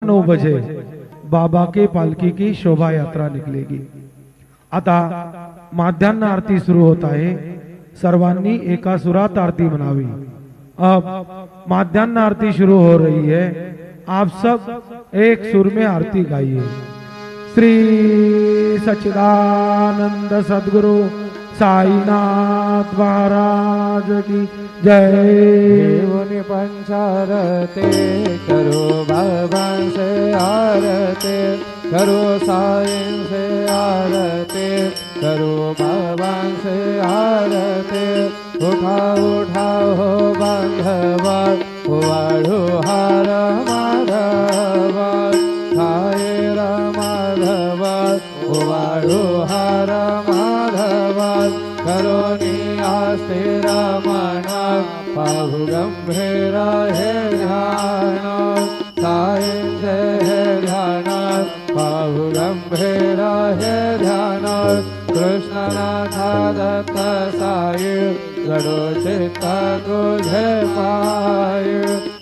9:15 बजे बाबा के पालकी की शोभा यात्रा निकलेगी। आता माध्यान्ह आरती सुरू होत आहे। सर्वांनी एका सुरात आरती म्हणावी। अब माध्यान्ह आरती शुरू हो रही है। आप सब एक सुर में आरती गाइए। श्री सच्चिदानंद सद्गुरु साईनाथ महाराज की जय। देवनी पंचारते करो भगवान से आरते, करो साईं से आरते, करो भगवान से आरते। उठाओ उठाओ हो बांधवा, वाढ़ो हार माधवा, खाए माधवा, वाढ़ो हार माधवा। करो नियास तेरा मना, पाहु गंभीर है ध्यान, साईं से है ध्यान, पाहु गंभीर है ध्यान। कृष्ण नाथा दत्त साई, गड़ो चित्ता तुझे पाए,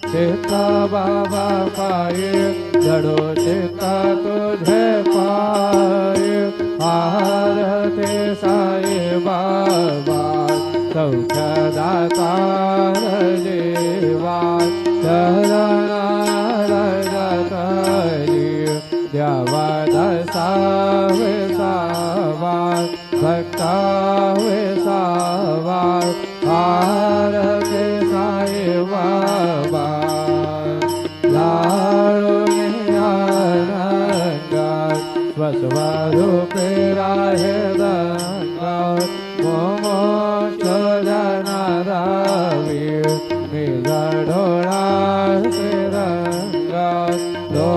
चित्ता बाबा पाए, गड़ो चित्ता तुझे पाए। आरती साई बाबा सौख्यदाता देवा, चरण द्यावा दशा विसावा, भक्ता विसावा। आरती साई बाबा लाडो आनंद स्वस्वरूप